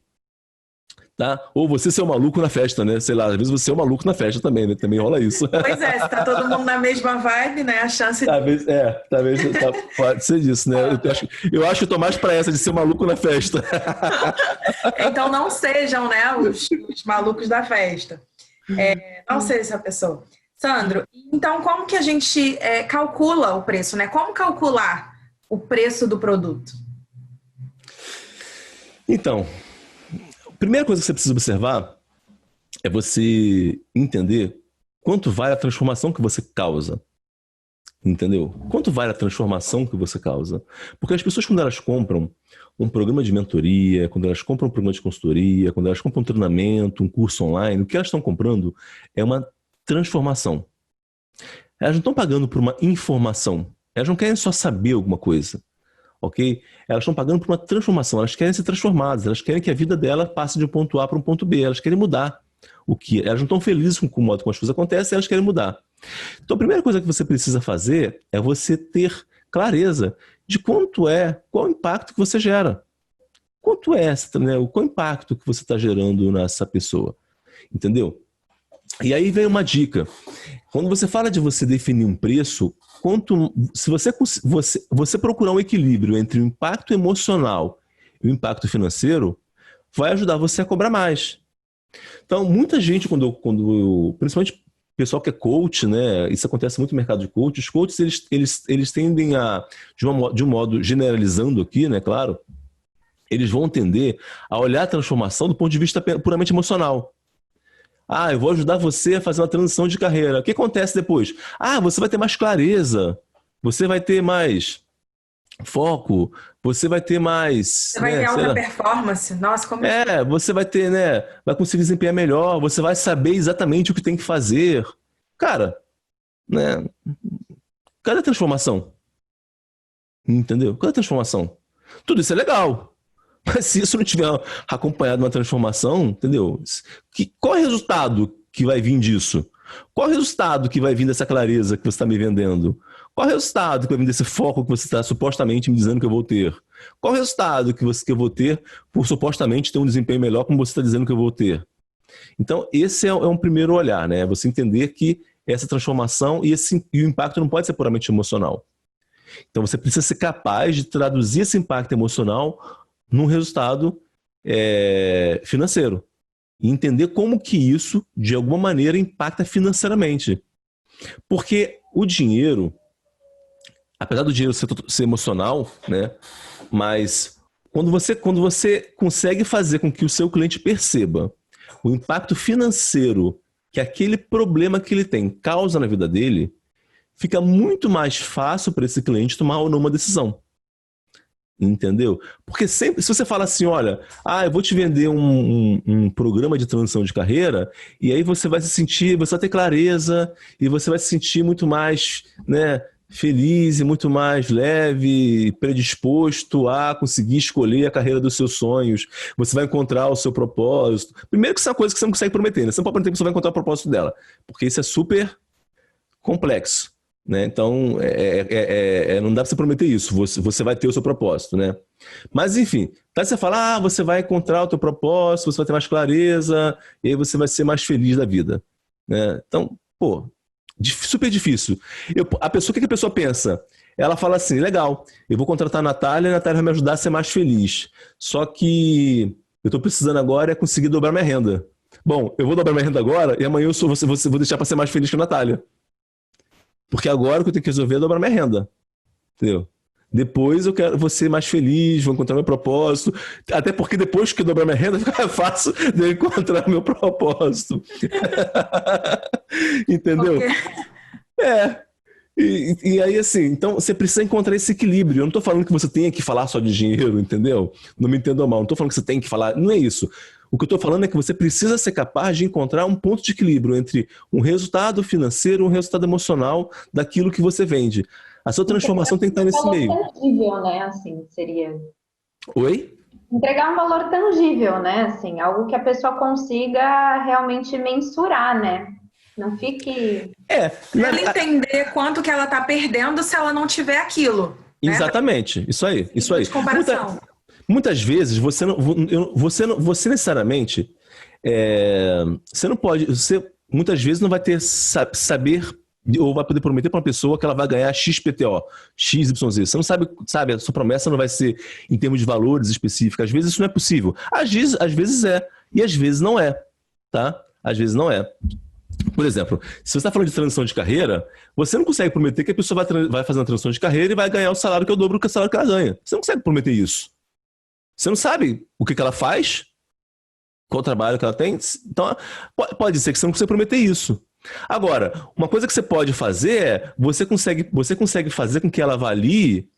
Tá? Ou você ser um maluco na festa, né? Sei lá, às vezes você é um maluco na festa também, né? Também rola isso. Pois é, se tá todo mundo na mesma vibe, né? A chance talvez pode ser disso, né? Eu acho que eu tô mais pra essa de ser um maluco na festa. Então não sejam, né, os malucos da festa. Não seja essa pessoa. Sandro, então como que a gente calcula o preço, né? Como calcular o preço do produto? Então, a primeira coisa que você precisa observar é você entender quanto vale a transformação que você causa. Entendeu? Quanto vale a transformação que você causa? Porque as pessoas, quando elas compram um programa de mentoria, quando elas compram um programa de consultoria, quando elas compram um treinamento, um curso online, o que elas estão comprando é uma transformação. Elas não estão pagando por uma informação. Elas não querem só saber alguma coisa, ok? Elas estão pagando por uma transformação, elas querem ser transformadas, elas querem que a vida dela passe de um ponto A para um ponto B, elas querem mudar. Elas não estão felizes com o modo como as coisas acontecem, elas querem mudar. Então a primeira coisa que você precisa fazer é você ter clareza de qual o impacto que você gera. Quanto é, né, qual impacto que você está gerando nessa pessoa, entendeu? E aí vem uma dica. Quando você fala de você definir um preço, se você procurar um equilíbrio entre o impacto emocional e o impacto financeiro, vai ajudar você a cobrar mais. Então, muita gente, principalmente o pessoal que é coach, né? Isso acontece muito no mercado de coach. Os coaches, eles tendem a, de um modo generalizando aqui, né? Claro, eles vão tender a olhar a transformação do ponto de vista puramente emocional. Eu vou ajudar você a fazer uma transição de carreira. O que acontece depois? Você vai ter mais clareza, você vai ter mais foco, você vai ter mais... Você vai ter alta performance. Nossa, como... você vai ter, né? Vai conseguir desempenhar melhor, você vai saber exatamente o que tem que fazer. Cara, né? Cadê a transformação? Entendeu? Cadê a transformação? Tudo isso é legal. Mas se isso não tiver acompanhado de uma transformação, entendeu? Qual é o resultado que vai vir disso? Qual é o resultado que vai vir dessa clareza que você está me vendendo? Qual é o resultado que vai vir desse foco que você está supostamente me dizendo que eu vou ter? Qual é o resultado que eu vou ter por supostamente ter um desempenho melhor como você está dizendo que eu vou ter? Então, esse é um primeiro olhar, né? Você entender que essa transformação e o impacto não pode ser puramente emocional. Então você precisa ser capaz de traduzir esse impacto emocional num resultado financeiro. E entender como que isso, de alguma maneira, impacta financeiramente. Porque o dinheiro, apesar do dinheiro ser emocional, né, mas quando você consegue fazer com que o seu cliente perceba o impacto financeiro que aquele problema que ele tem causa na vida dele, fica muito mais fácil para esse cliente tomar ou não uma decisão. Entendeu? Porque sempre, se você fala assim, olha, eu vou te vender um programa de transição de carreira, e aí você vai se sentir, você vai ter clareza, e você vai se sentir muito mais, né, feliz e muito mais leve, predisposto a conseguir escolher a carreira dos seus sonhos. Você vai encontrar o seu propósito. Primeiro que isso é uma coisa que você não consegue prometer, né? Você não pode prometer que você vai encontrar o propósito dela, porque isso é super complexo, né? Então, não dá para você prometer isso. Você vai ter o seu propósito, né? Mas, enfim, tá, você fala, você vai encontrar o teu propósito, você vai ter mais clareza, e aí você vai ser mais feliz da vida, né? Então, super difícil. O que a pessoa pensa? Ela fala assim, legal, eu vou contratar a Natália vai me ajudar a ser mais feliz. Só que eu estou precisando agora conseguir dobrar minha renda. Bom, eu vou dobrar minha renda agora e amanhã vou deixar para ser mais feliz que a Natália. Porque agora o que eu tenho que resolver é dobrar minha renda. Entendeu? Depois vou ser mais feliz, vou encontrar meu propósito. Até porque depois que eu dobrar minha renda, fica fácil de eu encontrar meu propósito. Entendeu? E aí, assim, então você precisa encontrar esse equilíbrio. Eu não estou falando que você tenha que falar só de dinheiro, entendeu? Não me entenda mal. Não estou falando que você tem que falar. Não é isso. O que eu estou falando é que você precisa ser capaz de encontrar um ponto de equilíbrio entre um resultado financeiro e um resultado emocional daquilo que você vende. A sua transformação tem que estar nesse meio. Tangível, né? Assim, seria. Oi? Entregar um valor tangível, né? Assim, algo que a pessoa consiga realmente mensurar, né? Não fique... Ela entender quanto que ela está perdendo se ela não tiver aquilo. Né? Exatamente. Isso aí. Isso aí. De comparação. Muitas vezes você necessariamente... você não pode... Você muitas vezes não vai ter saber... ou vai poder prometer para uma pessoa que ela vai ganhar XPTO, XYZ. Você não sabe, a sua promessa não vai ser em termos de valores específicos. Às vezes isso não é possível. Às vezes é. E às vezes não é. Tá? Às vezes não é. Por exemplo, se você está falando de transição de carreira, você não consegue prometer que a pessoa vai fazer uma transição de carreira e vai ganhar o salário que é o dobro do salário que ela ganha. Você não consegue prometer isso. Você não sabe o que ela faz, qual o trabalho que ela tem. Então, pode ser que você não consiga prometer isso. Agora, uma coisa que você pode fazer é, você consegue fazer com que ela avalie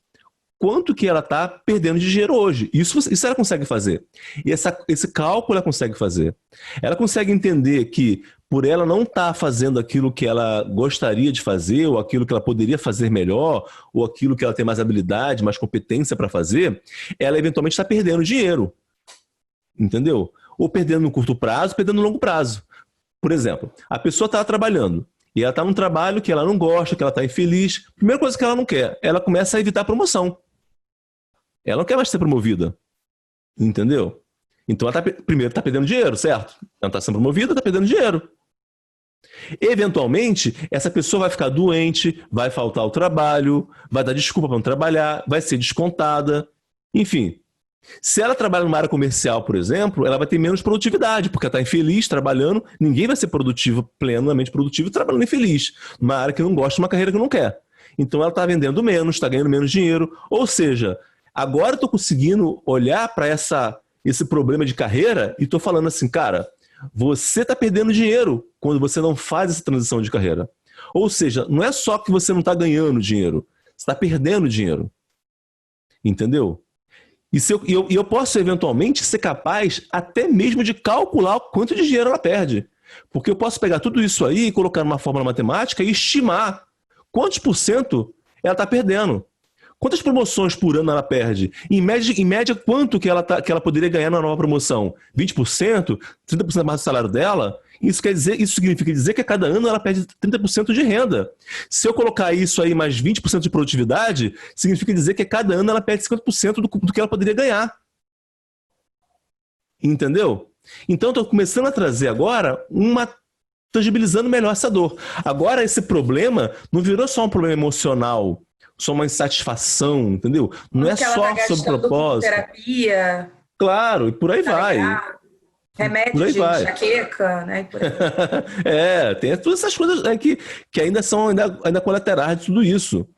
quanto que ela está perdendo de dinheiro hoje. Isso ela consegue fazer. E esse cálculo ela consegue fazer. Ela consegue entender que, por ela não estar fazendo aquilo que ela gostaria de fazer, ou aquilo que ela poderia fazer melhor, ou aquilo que ela tem mais habilidade, mais competência para fazer, ela eventualmente está perdendo dinheiro. Entendeu? Ou perdendo no curto prazo, perdendo no longo prazo. Por exemplo, a pessoa está trabalhando e ela está num trabalho que ela não gosta, que ela está infeliz. Primeira coisa que ela não quer, ela começa a evitar a promoção. Ela não quer mais ser promovida. Entendeu? Então ela primeiro está perdendo dinheiro, certo? Ela está sendo promovida, está perdendo dinheiro. Eventualmente, essa pessoa vai ficar doente, vai faltar ao trabalho, vai dar desculpa para não trabalhar, vai ser descontada. Enfim. Se ela trabalha numa área comercial, por exemplo, ela vai ter menos produtividade, porque ela está infeliz trabalhando, ninguém vai ser produtivo, plenamente produtivo, trabalhando infeliz, numa área que não gosta, uma carreira que não quer. Então ela está vendendo menos, está ganhando menos dinheiro, ou seja, agora eu estou conseguindo olhar para esse problema de carreira e estou falando assim, cara, você está perdendo dinheiro quando você não faz essa transição de carreira. Ou seja, não é só que você não está ganhando dinheiro, você está perdendo dinheiro. Entendeu? E eu posso, eventualmente, ser capaz até mesmo de calcular o quanto de dinheiro ela perde. Porque eu posso pegar tudo isso aí e colocar numa fórmula matemática e estimar quantos por cento ela está perdendo. Quantas promoções por ano ela perde? Em média quanto que ela poderia ganhar na nova promoção? 20%? 30% mais do salário dela? Isso significa dizer que a cada ano ela perde 30% de renda. Se eu colocar isso aí mais 20% de produtividade, significa dizer que a cada ano ela perde 50% do que ela poderia ganhar. Entendeu? Então eu estou começando a trazer agora uma tangibilizando melhor essa dor. Agora, esse problema não virou só um problema emocional, só uma insatisfação, entendeu? Não é só sobre propósito. Terapia. Claro, e por aí vai. Remédio de enxaqueca, né? Por aí. Tem todas essas coisas que ainda são ainda colaterais de tudo isso.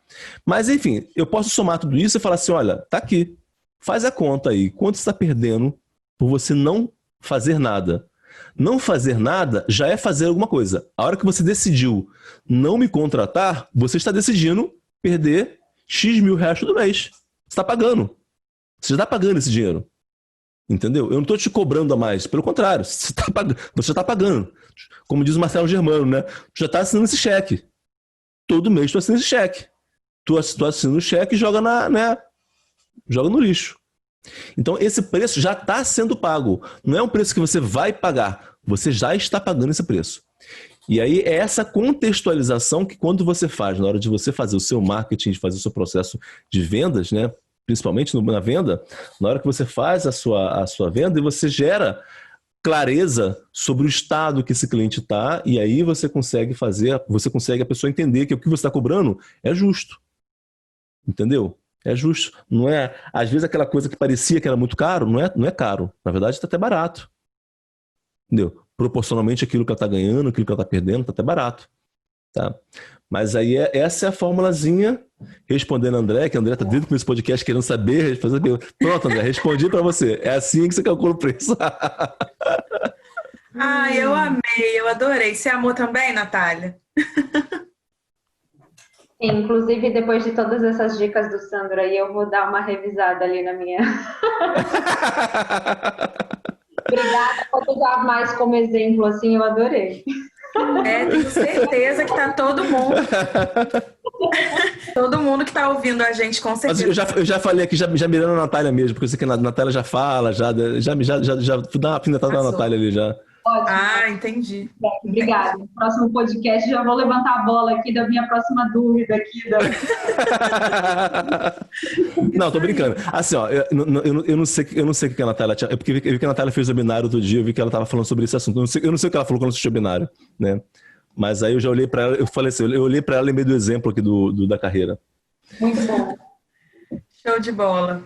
Mas, enfim, eu posso somar tudo isso e falar assim, olha, tá aqui, faz a conta aí. Quanto você está perdendo por você não fazer nada? Não fazer nada já é fazer alguma coisa. A hora que você decidiu não me contratar, você está decidindo perder X mil reais todo mês. Você está pagando. Você já está pagando esse dinheiro. Entendeu? Eu não estou te cobrando a mais. Pelo contrário, você já está pagando. Como diz o Marcelo Germano, né? Tu já está assinando esse cheque. Todo mês tu assina esse cheque. Tu assina o cheque e joga joga no lixo. Então esse preço já está sendo pago. Não é um preço que você vai pagar. Você já está pagando esse preço. E aí é essa contextualização que quando você faz, na hora de você fazer o seu marketing, de fazer o seu processo de vendas, né? Principalmente na venda, na hora que você faz a sua venda e você gera clareza sobre o estado que esse cliente está, e aí você consegue a pessoa entender que o que você está cobrando é justo. Entendeu? É justo. Não é, às vezes aquela coisa que parecia que era muito caro, não é caro. Na verdade está até barato. Entendeu? Proporcionalmente aquilo que ela está ganhando, aquilo que ela está perdendo, está até barato. Tá? Mas aí essa é a formulazinha, respondendo a André, que a André está dentro com esse podcast querendo saber, fazer pergunta. Pronto, André, respondi para você. É assim que você calcula o preço. Eu amei, eu adorei. Você amou também, Natália? Inclusive, depois de todas essas dicas do Sandro aí, eu vou dar uma revisada ali na minha... Obrigada por usar mais como exemplo, assim, eu adorei. Tenho certeza que tá todo mundo que tá ouvindo a gente, com certeza. Mas eu já falei aqui, já mirando a Natália mesmo, porque eu sei que a Natália já fala, já fui dar uma apinetada na Natália ali já. Ótimo. Entendi. Obrigada. No próximo podcast já vou levantar a bola aqui da minha próxima dúvida aqui. Não, tô brincando. Assim, ó, eu não sei o que a Natália tinha. Porque eu vi que a Natália fez o binário outro dia, eu vi que ela tava falando sobre esse assunto. Eu não sei o que ela falou quando assistiu o binário, né? Mas aí eu já olhei pra ela, eu falei assim, eu olhei pra ela e lembrei do exemplo aqui da carreira. Muito bom. Show de bola.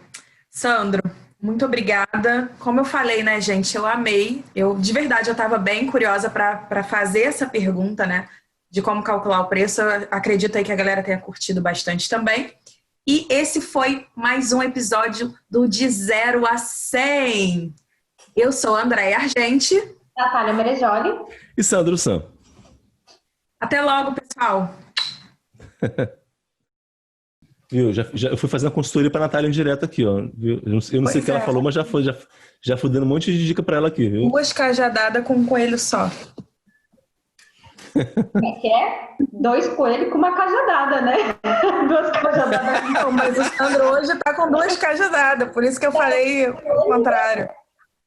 Sandro, muito obrigada. Como eu falei, né, gente, eu amei. De verdade, eu estava bem curiosa para fazer essa pergunta, né, de como calcular o preço. Eu acredito aí que a galera tenha curtido bastante também. E esse foi mais um episódio do De 0 a 100. Eu sou a Andréia Argenti. Natália Merejoli. E Sandro Sam. Até logo, pessoal. Viu? Eu fui fazendo a consultoria pra Natália em direto aqui, ó. Viu? Eu não sei o que ela falou, mas já fui dando um monte de dica pra ela aqui, viu? 2 cajadadas com um coelho só. É 2 coelhos com uma cajadada, né? 2 cajadadas. Não, mas o Sandro hoje tá com 2 cajadadas, por isso que eu falei o contrário.